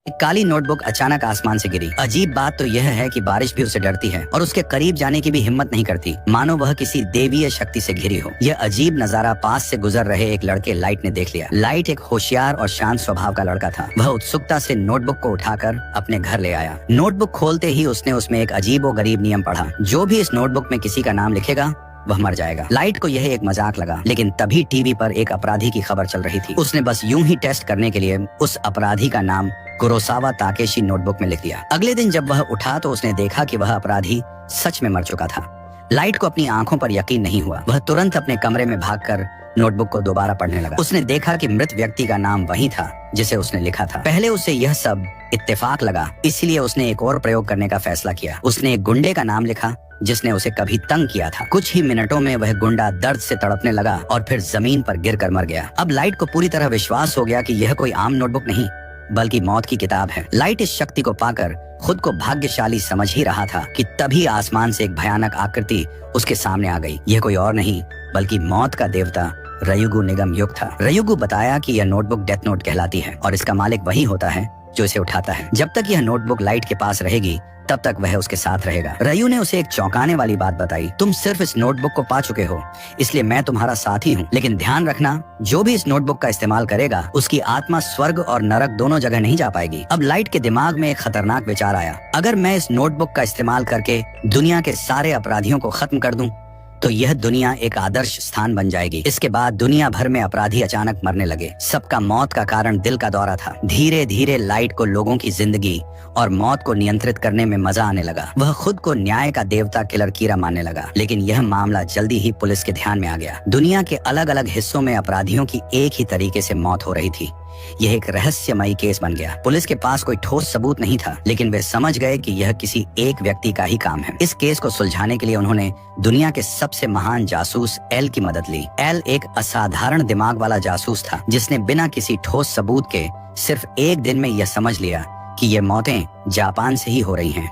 एक काली नोटबुक अचानक आसमान से गिरी। अजीब बात तो यह है कि बारिश भी उसे डरती है और उसके करीब जाने की भी हिम्मत नहीं करती, मानो वह किसी देवीय शक्ति से घिरी हो। यह अजीब नजारा पास से गुजर रहे एक लड़के लाइट ने देख लिया। लाइट एक होशियार और शांत स्वभाव का लड़का था। वह उत्सुकता से नोटबुक को उठाकर अपने घर ले आया। नोटबुक खोलते ही उसने उसमें एक अजीब और गरीब नियम पढ़ा, जो भी इस नोटबुक में किसी का नाम लिखेगा वह मर जाएगा। लाइट को यह एक मजाक लगा, लेकिन तभी टीवी पर एक अपराधी की खबर चल रही थी। उसने बस यूं ही टेस्ट करने के लिए उस अपराधी का नाम कुरोसावा ताकेशी नोटबुक में लिख दिया। अगले दिन जब वह उठा तो उसने देखा कि वह अपराधी सच में मर चुका था। लाइट को अपनी आंखों पर यकीन नहीं हुआ। वह तुरंत अपने कमरे में भागकर नोटबुक को दोबारा पढ़ने लगा। उसने देखा कि मृत व्यक्ति का नाम वही था जिसे उसने लिखा था। पहले उसे यह सब इत्तेफाक लगा, इसलिए उसने एक और प्रयोग करने का फैसला किया। उसने एक गुंडे का नाम लिखा जिसने उसे कभी तंग किया था। कुछ ही मिनटों में वह गुंडा दर्द से तड़पने लगा और फिर जमीन पर गिरकर मर गया। अब लाइट को पूरी तरह विश्वास हो गया कि यह कोई आम नोटबुक नहीं बल्कि मौत की किताब है। लाइट इस शक्ति को पाकर खुद को भाग्यशाली समझ ही रहा था कि तभी आसमान से एक भयानक आकृति उसके सामने आ गई। यह कोई और नहीं बल्कि मौत का देवता रयुगु निगम युग था। रयुगु बताया कि यह नोटबुक डेथ नोट कहलाती है और इसका मालिक वही होता है जो इसे उठाता है। जब तक यह नोटबुक लाइट के पास रहेगी तब तक वह उसके साथ रहेगा। रयू ने उसे एक चौंकाने वाली बात बताई, तुम सिर्फ इस नोटबुक को पा चुके हो, इसलिए मैं तुम्हारा साथी हूँ, लेकिन ध्यान रखना जो भी इस नोटबुक का इस्तेमाल करेगा उसकी आत्मा स्वर्ग और नरक दोनों जगह नहीं जा पाएगी। अब लाइट के दिमाग में एक खतरनाक विचार आया, अगर मैं इस नोटबुक का इस्तेमाल करके दुनिया के सारे अपराधियों को खत्म कर दूं तो यह दुनिया एक आदर्श स्थान बन जाएगी। इसके बाद दुनिया भर में अपराधी अचानक मरने लगे। सबका मौत का कारण दिल का दौरा था। धीरे धीरे लाइट को लोगों की जिंदगी और मौत को नियंत्रित करने में मजा आने लगा। वह खुद को न्याय का देवता किलर कीरा मानने लगा। लेकिन यह मामला जल्दी ही पुलिस के ध्यान में आ गया। दुनिया के अलग अलग हिस्सों में अपराधियों की एक ही तरीके से मौत हो रही थी। यह एक रहस्यमयी केस बन गया। पुलिस के पास कोई ठोस सबूत नहीं था, लेकिन वे समझ गए कि यह किसी एक व्यक्ति का ही काम है। इस केस को सुलझाने के लिए उन्होंने दुनिया के सबसे महान जासूस एल की मदद ली। एल एक असाधारण दिमाग वाला जासूस था, जिसने बिना किसी ठोस सबूत के सिर्फ एक दिन में यह समझ लिया कि ये मौतें जापान से ही हो रही हैं।